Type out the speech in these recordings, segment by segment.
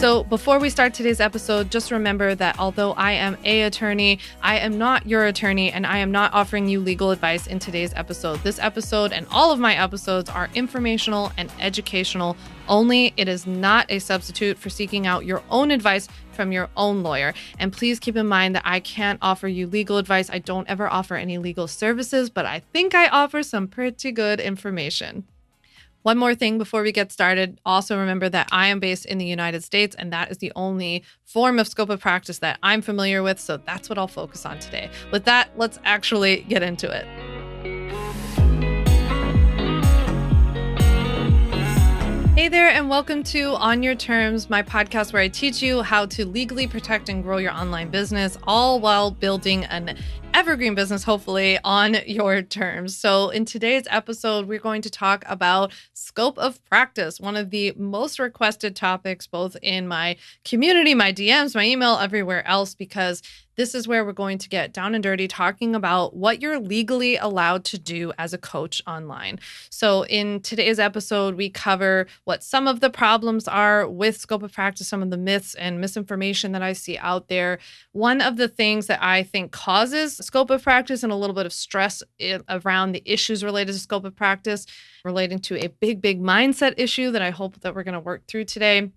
So before we start today's episode, just remember that although I am an attorney, I am not your attorney, and I am not offering you legal advice in today's episode. This episode and all of my episodes are informational and educational only. It is not a substitute for seeking out your own advice from your own lawyer. And please keep in mind that I can't offer you legal advice. I don't ever offer any legal services, but I think I offer some pretty good information. One more thing before we get started. Also remember that I am based in the United States, and that is the only form of scope of practice that I'm familiar with. So that's what I'll focus on today. With that, let's actually get into it. Hey there, and welcome to On Your Terms, my podcast where I teach you how to legally protect and grow your online business, all while building an evergreen business, hopefully, on your terms. So in today's episode, we're going to talk about scope of practice, one of the most requested topics, both in my community, my DMs, my email, everywhere else, because this is where we're going to get down and dirty talking about what you're legally allowed to do as a coach online. So in today's episode, we cover what some of the problems are with scope of practice, some of the myths and misinformation that I see out there. One of the things that I think causes scope of practice and a little bit of stress around the issues related to scope of practice, relating to a big mindset issue that I hope that we're going to work through today.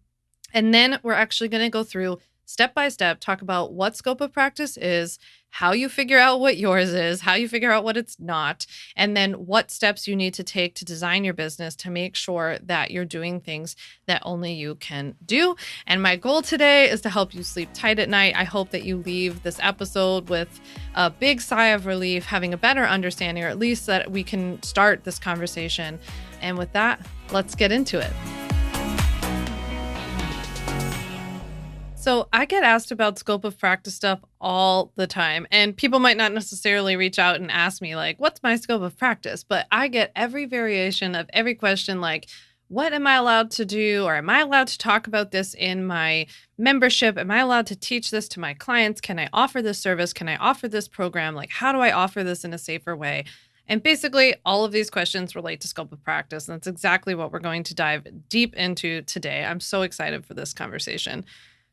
And then we're actually going to go through step by step, talk about what scope of practice is, how you figure out what yours is, how you figure out what it's not, and then what steps you need to take to design your business to make sure that you're doing things that only you can do. And my goal today is to help you sleep tight at night. I hope that you leave this episode with a big sigh of relief, having a better understanding, or at least that we can start this conversation. And with that, let's get into it. So I get asked about scope of practice stuff all the time, and people might not necessarily reach out and ask me like, what's my scope of practice? But I get every variation of every question, like, what am I allowed to do? Or am I allowed to talk about this in my membership? Am I allowed to teach this to my clients? Can I offer this service? Can I offer this program? Like, how do I offer this in a safer way? And basically, all of these questions relate to scope of practice. And that's exactly what we're going to dive deep into today. I'm so excited for this conversation.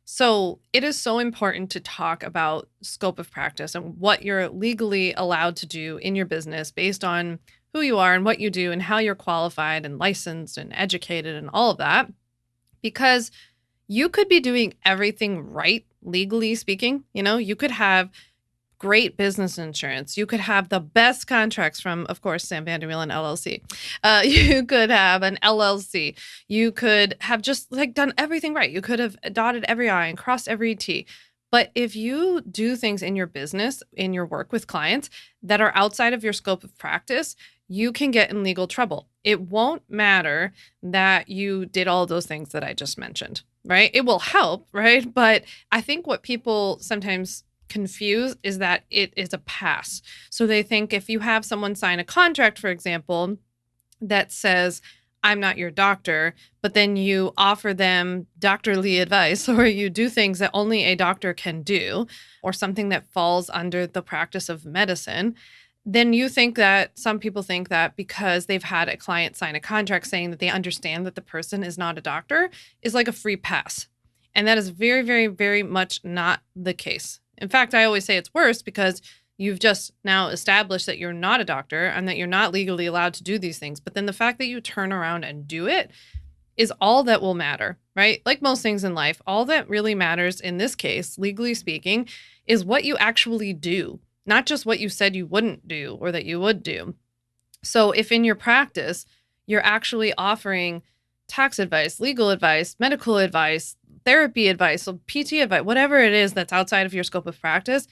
So it is so important to talk about scope of practice and what you're legally allowed to do in your business based on who you are and what you do and how you're qualified and licensed and educated and all of that. Because you could be doing everything right, legally speaking. You know, you could have great business insurance. You could have the best contracts from, of course, Vander, Wielen, LLC. You could have an LLC. You could have just like done everything right. You could have dotted every I and crossed every T. But if you do things in your business, in your work with clients that are outside of your scope of practice, you can get in legal trouble. It won't matter that you did all those things that I just mentioned, right? It will help, right? But I think what people sometimes confused is that it is a pass. So they think if you have someone sign a contract, for example, that says, I'm not your doctor, but then you offer them doctorly advice or you do things that only a doctor can do or something that falls under the practice of medicine, then you think that some people think that because they've had a client sign a contract saying that they understand that the person is not a doctor is like a free pass. And that is very, very, very much not the case. In fact, I always say it's worse because you've just now established that you're not a doctor and that you're not legally allowed to do these things. But then the fact that you turn around and do it is all that will matter, right? Like most things in life, all that really matters in this case, legally speaking, is what you actually do, not just what you said you wouldn't do or that you would do. So if in your practice, you're actually offering tax advice, legal advice, medical advice, therapy advice, so PT advice, whatever it is that's outside of your scope of practice,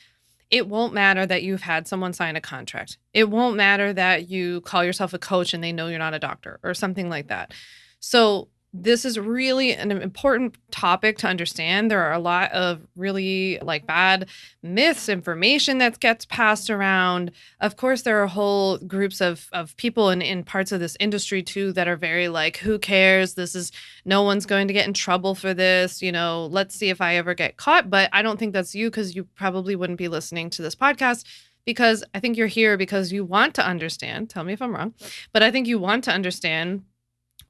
it won't matter that you've had someone sign a contract. It won't matter that you call yourself a coach and they know you're not a doctor or something like that. So this is really an important topic to understand. There are a lot of really like bad myths, information that gets passed around. Of course, there are whole groups of people in parts of this industry too that are very like, who cares? No one's going to get in trouble for this. You know, let's see if I ever get caught. But I don't think that's you because you probably wouldn't be listening to this podcast because I think you're here because you want to understand. Tell me if I'm wrong, but I think you want to understand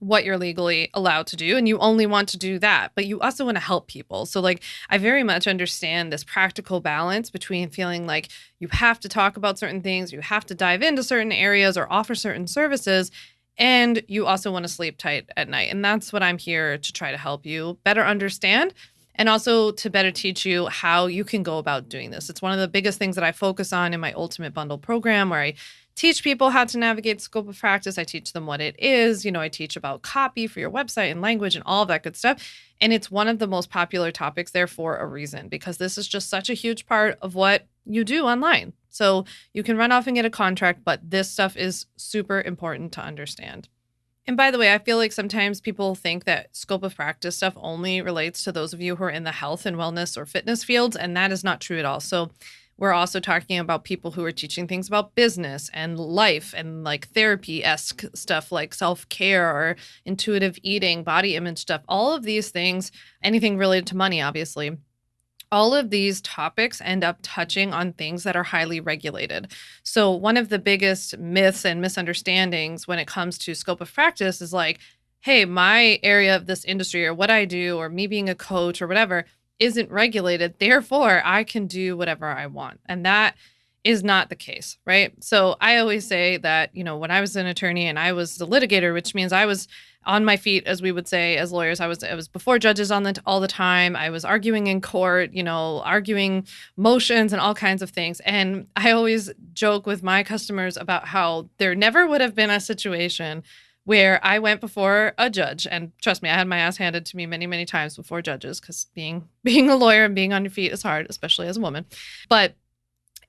what you're legally allowed to do, and you only want to do that, but you also want to help people. So like I very much understand this practical balance between feeling like you have to talk about certain things, you have to dive into certain areas or offer certain services, and you also want to sleep tight at night. And that's what I'm here to try to help you better understand, and also to better teach you how you can go about doing this. It's one of the biggest things that I focus on in my Ultimate Bundle program, where I teach people how to navigate scope of practice. I teach them what it is. I teach about copy for your website and language and all of that good stuff. And it's one of the most popular topics there for a reason, because this is just such a huge part of what you do online. So you can run off and get a contract, but this stuff is super important to understand. And by the way, I feel like sometimes people think that scope of practice stuff only relates to those of you who are in the health and wellness or fitness fields, and that is not true at all. So we're also talking about people who are teaching things about business and life and like therapy-esque stuff like self-care or intuitive eating, body image stuff, all of these things, anything related to money, obviously. All of these topics end up touching on things that are highly regulated. So one of the biggest myths and misunderstandings when it comes to scope of practice is like, hey, my area of this industry or what I do or me being a coach or whatever isn't regulated. Therefore, I can do whatever I want. And that is not the case, right? So I always say that, when I was an attorney and I was the litigator, which means I was on my feet, as we would say as lawyers, I was before judges all the time. I was arguing in court, arguing motions and all kinds of things. And I always joke with my customers about how there never would have been a situation where I went before a judge, and trust me, I had my ass handed to me many, many times before judges, because being a lawyer and being on your feet is hard, especially as a woman. But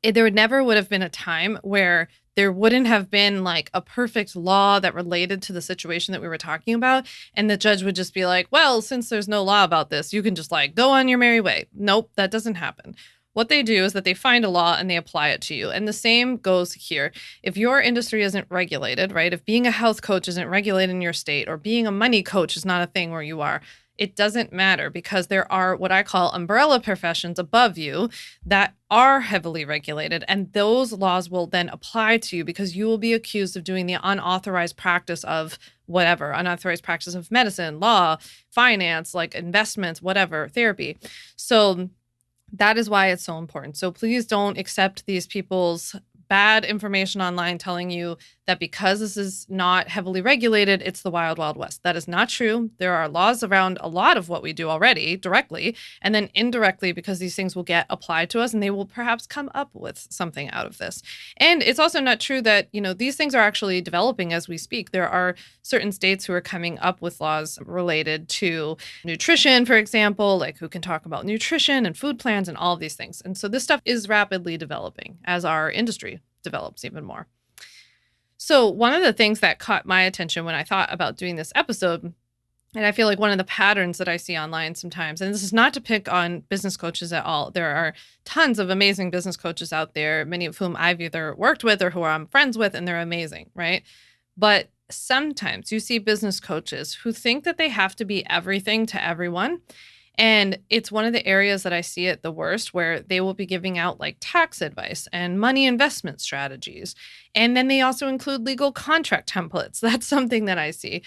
there never would have been a time where there wouldn't have been like a perfect law that related to the situation that we were talking about. And the judge would just be like, well, since there's no law about this, you can just like go on your merry way. Nope, that doesn't happen. What they do is that they find a law and they apply it to you. And the same goes here. If your industry isn't regulated, right? If being a health coach isn't regulated in your state, or being a money coach is not a thing where you are, it doesn't matter, because there are what I call umbrella professions above you that are heavily regulated. And those laws will then apply to you, because you will be accused of doing the unauthorized practice of whatever, unauthorized practice of medicine, law, finance, like investments, whatever, therapy. So that is why it's so important. So please don't accept these people's bad information online telling you that because this is not heavily regulated, it's the wild, wild west. That is not true. There are laws around a lot of what we do already directly, and then indirectly, because these things will get applied to us and they will perhaps come up with something out of this. And it's also not true that, these things are actually developing as we speak. There are certain states who are coming up with laws related to nutrition, for example, like who can talk about nutrition and food plans and all of these things. And so this stuff is rapidly developing as our industry develops even more. So one of the things that caught my attention when I thought about doing this episode, and I feel like one of the patterns that I see online sometimes, and this is not to pick on business coaches at all. There are tons of amazing business coaches out there, many of whom I've either worked with or who I'm friends with, and they're amazing, right? But sometimes you see business coaches who think that they have to be everything to everyone. And it's one of the areas that I see it the worst, where they will be giving out like tax advice and money investment strategies. And then they also include legal contract templates. That's something that I see.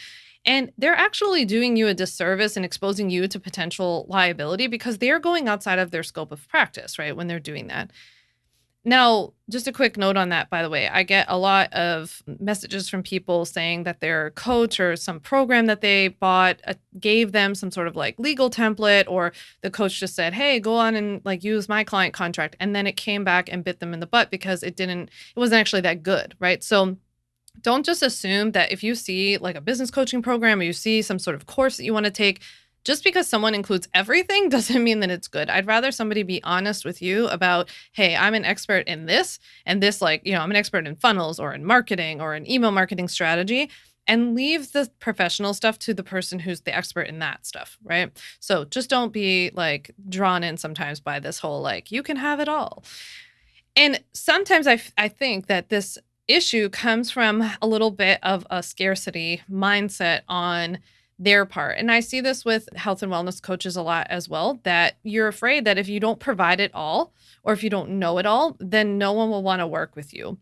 And they're actually doing you a disservice and exposing you to potential liability, because they're going outside of their scope of practice, right, when they're doing that. Now, just a quick note on that, by the way, I get a lot of messages from people saying that their coach or some program that they bought gave them some sort of like legal template, or the coach just said, hey, go on and like use my client contract. And then it came back and bit them in the butt because it wasn't actually that good, right? So don't just assume that if you see like a business coaching program or you see some sort of course that you want to take, just because someone includes everything doesn't mean that it's good. I'd rather somebody be honest with you about, hey, I'm an expert in this, and this, like, I'm an expert in funnels or in marketing or in email marketing strategy, and leave the professional stuff to the person who's the expert in that stuff, right? So just don't be like drawn in sometimes by this whole, like, you can have it all. And sometimes I think that this issue comes from a little bit of a scarcity mindset on their part. And I see this with health and wellness coaches a lot as well, that you're afraid that if you don't provide it all, or if you don't know it all, then no one will want to work with you.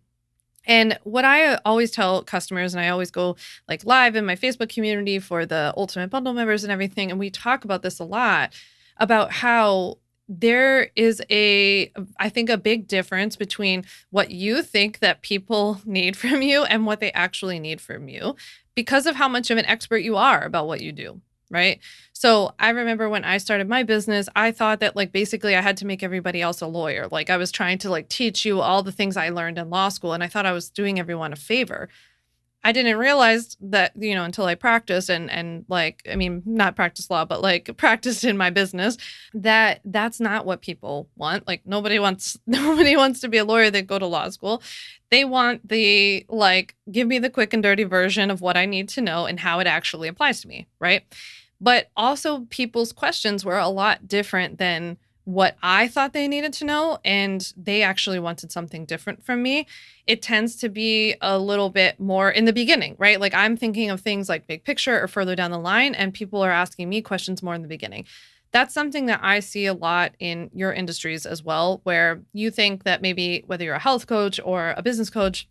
And what I always tell customers, and I always go like live in my Facebook community for the Ultimate Bundle members and everything, and we talk about this a lot about how there is I think a big difference between what you think that people need from you and what they actually need from you because of how much of an expert you are about what you do. Right. So I remember when I started my business, I thought that like basically I had to make everybody else a lawyer. Like I was trying to like teach you all the things I learned in law school. And I thought I was doing everyone a favor. I didn't realize that, until I practiced and like, I mean, not practice law, but like practiced in my business, that that's not what people want. Like nobody wants to be a lawyer that go to law school. They want the like, give me the quick and dirty version of what I need to know and how it actually applies to me. Right. But also people's questions were a lot different than what I thought they needed to know, and they actually wanted something different from me. It tends to be a little bit more in the beginning, right? Like I'm thinking of things like big picture or further down the line, and people are asking me questions more in the beginning. That's something that I see a lot in your industries as well, where you think that maybe whether you're a health coach or a business coach,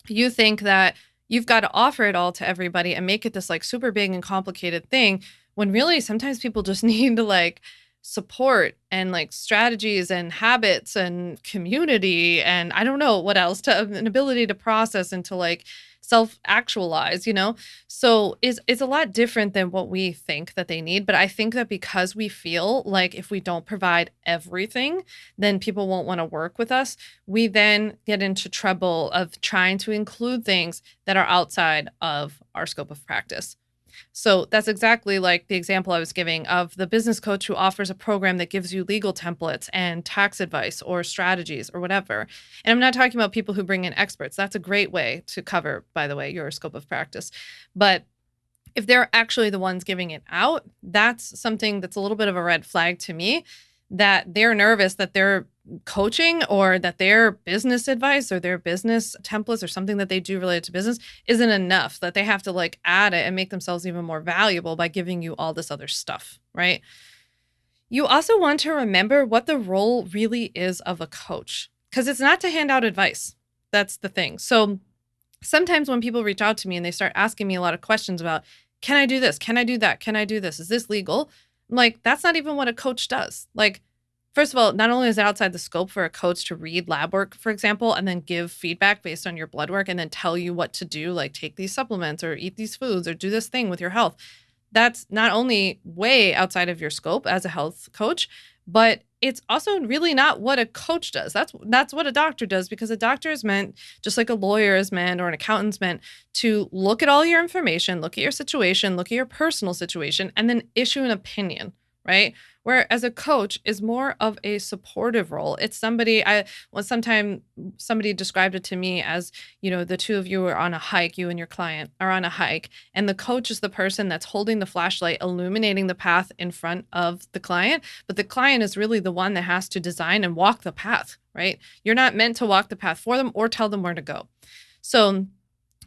you think that you've got to offer it all to everybody and make it this like super big and complicated thing, when really sometimes people just need to like support and like strategies and habits and community and I don't know what else, to an ability to process and to like self-actualize, So it's a lot different than what we think that they need. But I think that because we feel like if we don't provide everything, then people won't want to work with us. We then get into trouble of trying to include things that are outside of our scope of practice. So that's exactly like the example I was giving of the business coach who offers a program that gives you legal templates and tax advice or strategies or whatever. And I'm not talking about people who bring in experts. That's a great way to cover, by the way, your scope of practice. But if they're actually the ones giving it out, that's something that's a little bit of a red flag to me, that they're nervous that their coaching or that their business advice or their business templates or something that they do related to business isn't enough, that they have to like add it and make themselves even more valuable by giving you all this other stuff, right? You also want to remember what the role really is of a coach, because it's not to hand out advice. That's the thing. So sometimes when people reach out to me and they start asking me a lot of questions about, can I do this? Can I do that? Can I do this? Is this legal? I'm like, that's not even what a coach does. Like, first of all, not only is it outside the scope for a coach to read lab work, for example, and then give feedback based on your blood work and then tell you what to do, like take these supplements or eat these foods or do this thing with your health. That's not only way outside of your scope as a health coach, but it's also really not what a coach does. That's what a doctor does, because a doctor is meant, just like a lawyer is meant or an accountant's meant, to look at all your information, look at your situation, look at your personal situation, and then issue an opinion, right? Whereas a coach is more of a supportive role. It's sometime somebody described it to me as, the two of you are on a hike, you and your client are on a hike, and the coach is the person that's holding the flashlight, illuminating the path in front of the client. But the client is really the one that has to design and walk the path, right? You're not meant to walk the path for them or tell them where to go. So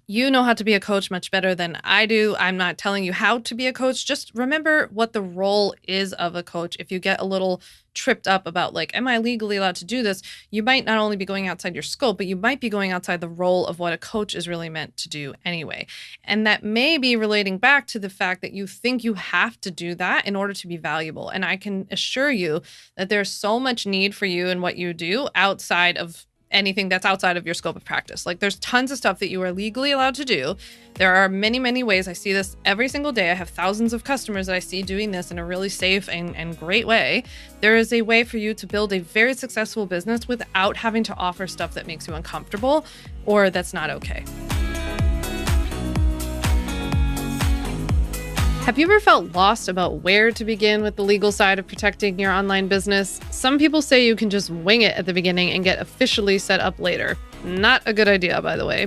you know how to be a coach much better than I do. I'm not telling you how to be a coach. Just remember what the role is of a coach. If you get a little tripped up about like, am I legally allowed to do this? You might not only be going outside your scope, but you might be going outside the role of what a coach is really meant to do anyway. And that may be relating back to the fact that you think you have to do that in order to be valuable. And I can assure you that there's so much need for you and what you do outside of anything that's outside of your scope of practice. Like there's tons of stuff that you are legally allowed to do. There are many, many ways. I see this every single day. I have thousands of customers that I see doing this in a really safe and great way. There is a way for you to build a very successful business without having to offer stuff that makes you uncomfortable or that's not okay. Have you ever felt lost about where to begin with the legal side of protecting your online business? Some people say you can just wing it at the beginning and get officially set up later. Not a good idea, by the way.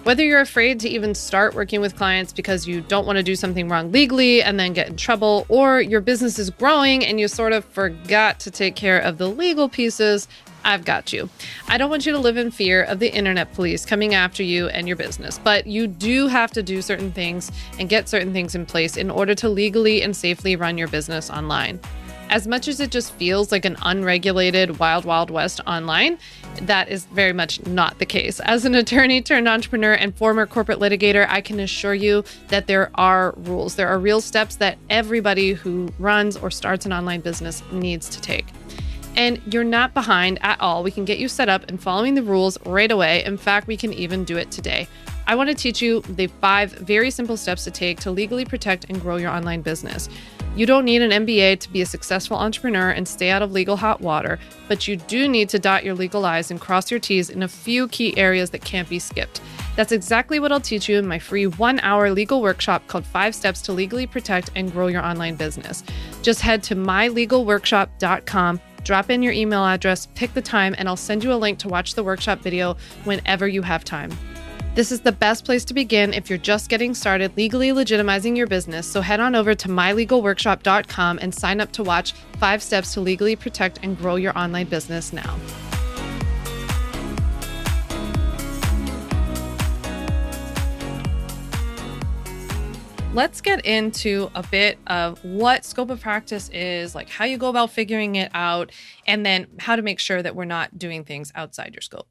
Whether you're afraid to even start working with clients because you don't want to do something wrong legally and then get in trouble, or your business is growing and you sort of forgot to take care of the legal pieces, I've got you. I don't want you to live in fear of the internet police coming after you and your business, but you do have to do certain things and get certain things in place in order to legally and safely run your business online. As much as it just feels like an unregulated wild, wild west online, that is very much not the case. As an attorney turned entrepreneur and former corporate litigator, I can assure you that there are rules. There are real steps that everybody who runs or starts an online business needs to take. And you're not behind at all. We can get you set up and following the rules right away. In fact, we can even do it today. I want to teach you the 5 very simple steps to take to legally protect and grow your online business. You don't need an MBA to be a successful entrepreneur and stay out of legal hot water, but you do need to dot your legal I's and cross your T's in a few key areas that can't be skipped. That's exactly what I'll teach you in my free 1-hour legal workshop called 5 Steps to Legally Protect and Grow Your Online Business. Just head to mylegalworkshop.com, drop in your email address, pick the time, and I'll send you a link to watch the workshop video whenever you have time. This is the best place to begin if you're just getting started legally legitimizing your business, so head on over to mylegalworkshop.com and sign up to watch 5 Steps to Legally Protect and Grow Your Online Business now. Let's get into a bit of what scope of practice is, like how you go about figuring it out, and then how to make sure that we're not doing things outside your scope.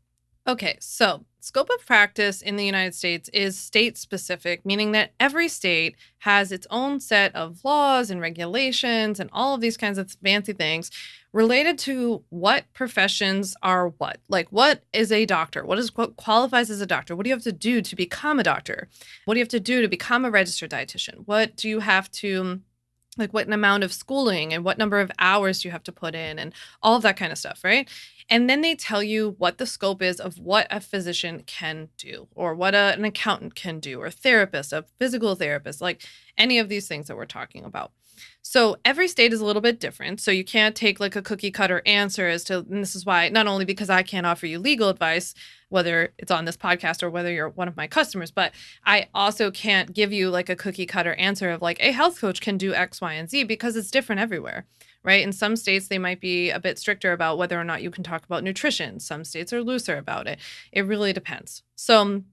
Okay, so scope of practice in the United States is state specific, meaning that every state has its own set of laws and regulations and all of these kinds of fancy things related to what professions are what. Like, what is a doctor? What qualifies as a doctor? What do you have to do to become a doctor? What do you have to do to become a registered dietitian? What do you have to, like, what amount of schooling and what number of hours do you have to put in and all of that kind of stuff, right? And then they tell you what the scope is of what a physician can do, or what an accountant can do, or a therapist, a physical therapist, like any of these things that we're talking about. So every state is a little bit different. So you can't take like a cookie cutter answer as to, and this is why, not only because I can't offer you legal advice, whether it's on this podcast or whether you're one of my customers, but I also can't give you like a cookie cutter answer of like a health coach can do X, Y, and Z, because it's different everywhere. Right? In some states, they might be a bit stricter about whether or not you can talk about nutrition. Some states are looser about it. It really depends. So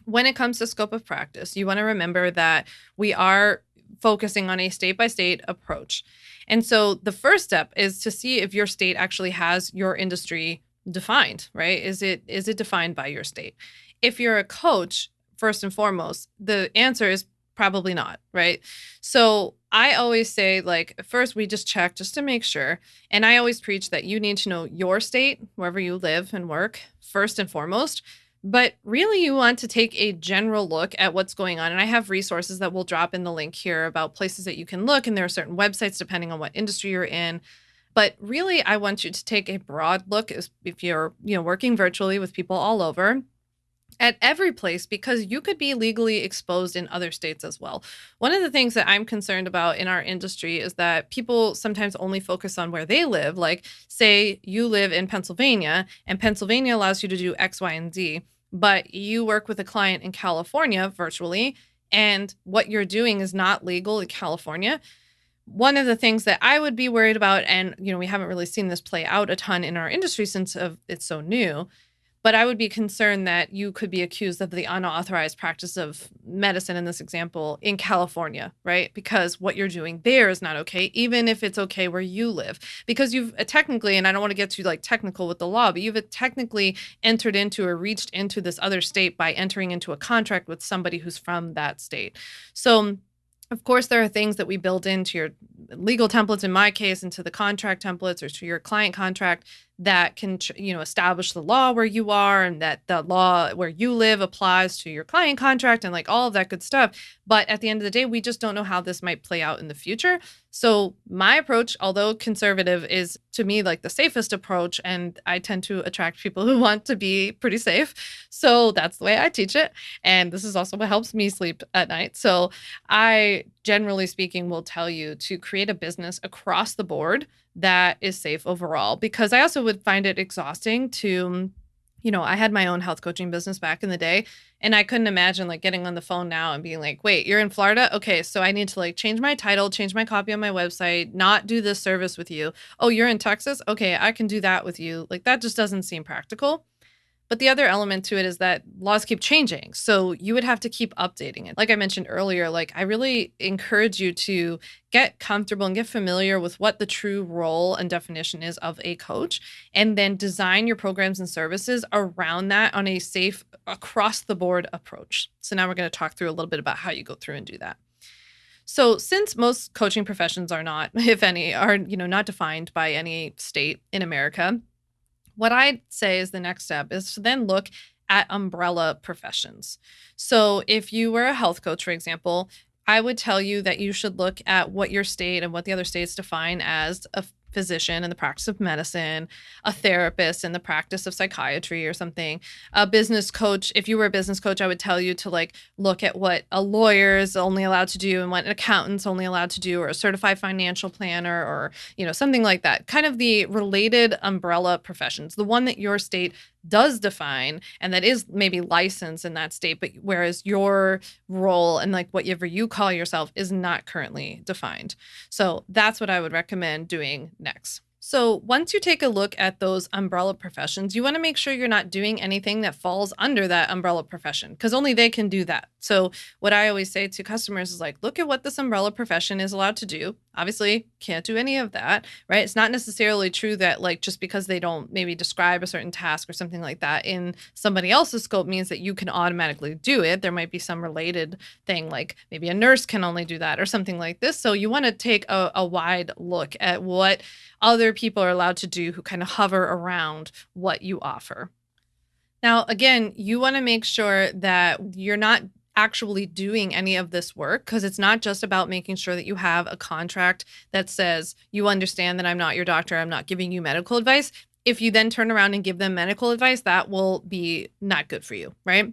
when it comes to scope of practice, you want to remember that we are focusing on a state-by-state approach. And so the first step is to see if your state actually has your industry defined, right? Is it defined by your state? If you're a coach, first and foremost, the answer is probably not, right? So I always say, like, first we just check just to make sure. And I always preach that you need to know your state, wherever you live and work, first and foremost. But really, you want to take a general look at what's going on. And I have resources that we'll drop in the link here about places that you can look. And there are certain websites depending on what industry you're in. But really, I want you to take a broad look if you're, working virtually with people all over, at every place, because you could be legally exposed in other states as well. One of the things that I'm concerned about in our industry is that people sometimes only focus on where they live. Like, say you live in Pennsylvania and Pennsylvania allows you to do X, Y, and Z, but you work with a client in California virtually, and what you're doing is not legal in California. One of the things that I would be worried about, and we haven't really seen this play out a ton in our industry since it's so new, but I would be concerned that you could be accused of the unauthorized practice of medicine in this example in California, right? Because what you're doing there is not okay, even if it's okay where you live. Because you've technically, and I don't want to get too technical with the law, but you've technically entered into or reached into this other state by entering into a contract with somebody who's from that state. So of course, there are things that we build into your legal templates, in my case, into the contract templates or to your client contract that can, establish the law where you are, and that the law where you live applies to your client contract and like all of that good stuff. But at the end of the day, we just don't know how this might play out in the future. So my approach, although conservative, is to me like the safest approach. And I tend to attract people who want to be pretty safe. So that's the way I teach it. And this is also what helps me sleep at night. So I, generally speaking, will tell you to create a business across the board that is safe overall, because I also would find it exhausting to, I had my own health coaching business back in the day, and I couldn't imagine like getting on the phone now and being like, wait, you're in Florida? Okay, so I need to like change my title, change my copy on my website, not do this service with you. Oh, you're in Texas? Okay, I can do that with you. Like, that just doesn't seem practical. But the other element to it is that laws keep changing. So you would have to keep updating it. Like I mentioned earlier, like I really encourage you to get comfortable and get familiar with what the true role and definition is of a coach, and then design your programs and services around that on a safe, across the board approach. So now we're going to talk through a little bit about how you go through and do that. So since most coaching professions are not, if any, are, not defined by any state in America, what I'd say is the next step is to then look at umbrella professions. So if you were a health coach, for example, I would tell you that you should look at what your state and what the other states define as a physician in the practice of medicine, a therapist in the practice of psychiatry or something, a business coach. If you were a business coach, I would tell you to like look at what a lawyer is only allowed to do and what an accountant's only allowed to do, or a certified financial planner, or, something like that. Kind of the related umbrella professions, the one that your state does define and that is maybe licensed in that state, but whereas your role and like whatever you call yourself is not currently defined. So that's what I would recommend doing next. So once you take a look at those umbrella professions, you want to make sure you're not doing anything that falls under that umbrella profession, because only they can do that. So what I always say to customers is like, look at what this umbrella profession is allowed to do. Obviously, can't do any of that, right? It's not necessarily true that like just because they don't maybe describe a certain task or something like that in somebody else's scope means that you can automatically do it. There might be some related thing, like maybe a nurse can only do that or something like this. So you want to take a wide look at what other people are allowed to do who kind of hover around what you offer. Now, again, you want to make sure that you're not actually doing any of this work, because it's not just about making sure that you have a contract that says you understand that I'm not your doctor, I'm not giving you medical advice. If you then turn around and give them medical advice, that will be not good for you, right?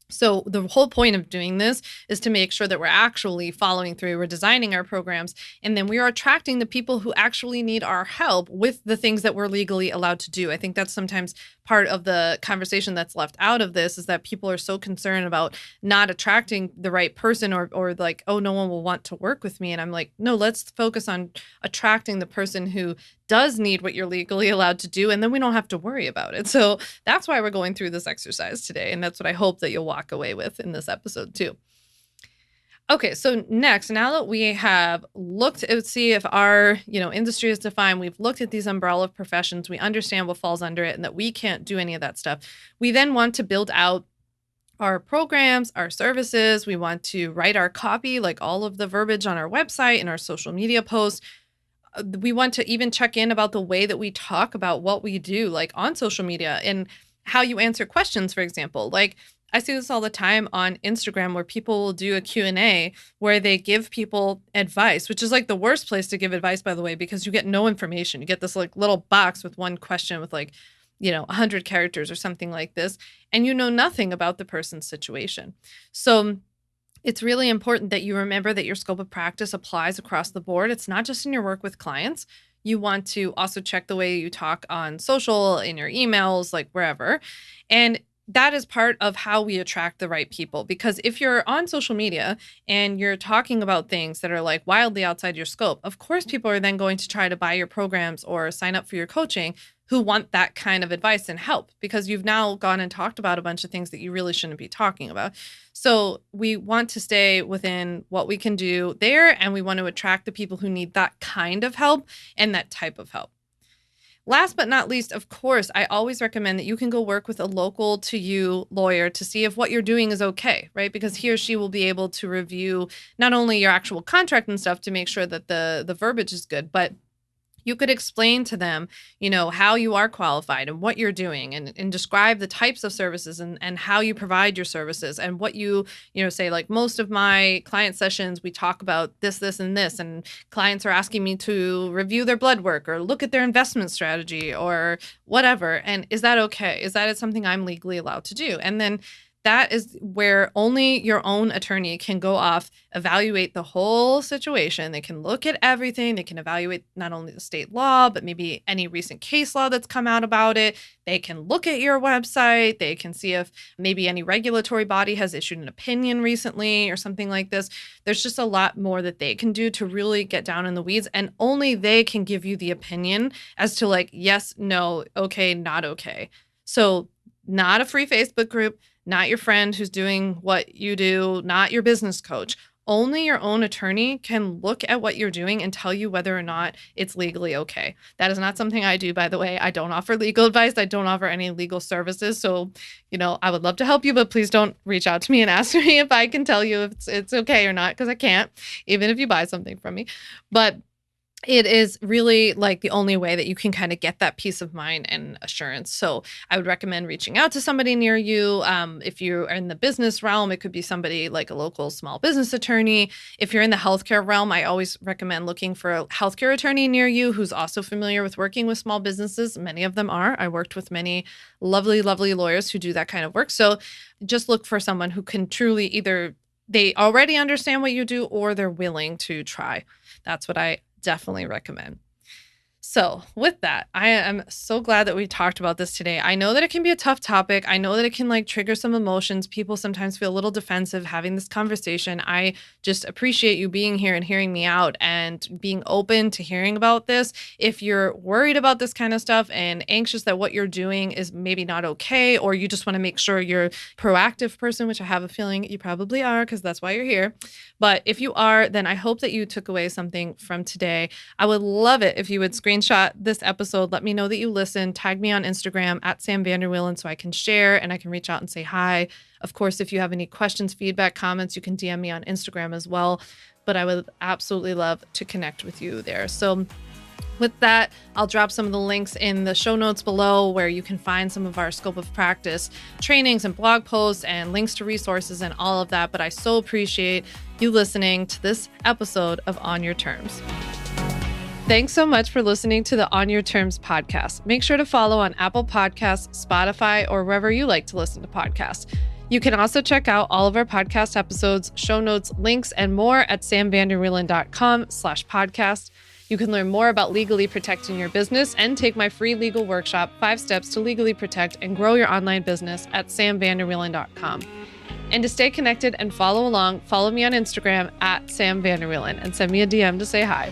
So the whole point of doing this is to make sure that we're actually following through, we're designing our programs, and then we are attracting the people who actually need our help with the things that we're legally allowed to do. I think that's sometimes part of the conversation that's left out of this, is that people are so concerned about not attracting the right person, or like, oh, no one will want to work with me. And I'm like, no, let's focus on attracting the person who does need what you're legally allowed to do, and then we don't have to worry about it. So that's why we're going through this exercise today, and that's what I hope that you'll walk away with in this episode too. Okay, so next, now that we have looked at, see if our, industry is defined, we've looked at these umbrella professions, we understand what falls under it and that we can't do any of that stuff. We then want to build out our programs, our services. We want to write our copy, like all of the verbiage on our website and our social media posts. We want to even check in about the way that we talk about what we do, like on social media, and how you answer questions, for example. Like I see this all the time on Instagram, where people will do a Q&A where they give people advice, which is like the worst place to give advice, by the way, because you get no information. You get this like little box with one question with like, 100 characters or something like this, and you know nothing about the person's situation. So it's really important that you remember that your scope of practice applies across the board. It's not just in your work with clients. You want to also check the way you talk on social, in your emails, like wherever. And that is part of how we attract the right people. Because if you're on social media and you're talking about things that are like wildly outside your scope, of course, people are then going to try to buy your programs or sign up for your coaching, who want that kind of advice and help, because you've now gone and talked about a bunch of things that you really shouldn't be talking about. So we want to stay within what we can do there, and we want to attract the people who need that kind of help and that type of help. Last but not least, of course, I always recommend that you can go work with a local to you lawyer to see if what you're doing is okay, right? Because he or she will be able to review not only your actual contract and stuff to make sure that the verbiage is good, but you could explain to them, how you are qualified and what you're doing, and describe the types of services and how you provide your services, and what you say, like, most of my client sessions, we talk about this, and this, and clients are asking me to review their blood work or look at their investment strategy or whatever. And is that okay? Is that something I'm legally allowed to do? And then that is where only your own attorney can go off, evaluate the whole situation. They can look at everything. They can evaluate not only the state law, but maybe any recent case law that's come out about it. They can look at your website. They can see if maybe any regulatory body has issued an opinion recently or something like this. There's just a lot more that they can do to really get down in the weeds, and only they can give you the opinion as to like, yes, no, okay, not okay. So not a free Facebook group, not your friend who's doing what you do, not your business coach. Only your own attorney can look at what you're doing and tell you whether or not it's legally okay. That is not something I do, by the way. I don't offer legal advice. I don't offer any legal services. So, I would love to help you, but please don't reach out to me and ask me if I can tell you if it's okay or not, because I can't, even if you buy something from me. But it is really like the only way that you can kind of get that peace of mind and assurance. So I would recommend reaching out to somebody near you. If you are in the business realm, it could be somebody like a local small business attorney. If you're in the healthcare realm, I always recommend looking for a healthcare attorney near you who's also familiar with working with small businesses. Many of them are. I worked with many lovely, lovely lawyers who do that kind of work. So just look for someone who can truly either they already understand what you do or they're willing to try. That's what I definitely recommend. So with that, I am so glad that we talked about this today. I know that it can be a tough topic. I know that it can trigger some emotions. People sometimes feel a little defensive having this conversation. I just appreciate you being here and hearing me out and being open to hearing about this. If you're worried about this kind of stuff and anxious that what you're doing is maybe not okay, or you just want to make sure you're a proactive person, which I have a feeling you probably are because that's why you're here. But if you are, then I hope that you took away something from today. I would love it if you would screenshot this episode. Let me know that you listened. Tag me on Instagram at Sam Vander Wielen so I can share and I can reach out and say hi. Of course, if you have any questions, feedback, comments, you can DM me on Instagram as well. But I would absolutely love to connect with you there. So with that, I'll drop some of the links in the show notes below where you can find some of our scope of practice trainings and blog posts and links to resources and all of that. But I so appreciate you listening to this episode of On Your Terms. Thanks so much for listening to the On Your Terms podcast. Make sure to follow on Apple Podcasts, Spotify, or wherever you like to listen to podcasts. You can also check out all of our podcast episodes, show notes, links, and more at samvanderwielen.com/podcast. You can learn more about legally protecting your business and take my free legal workshop, 5 Steps to Legally Protect and Grow Your Online Business at samvanderwielen.com. And to stay connected and follow along, follow me on Instagram at Sam Vander Wielen and send me a DM to say hi.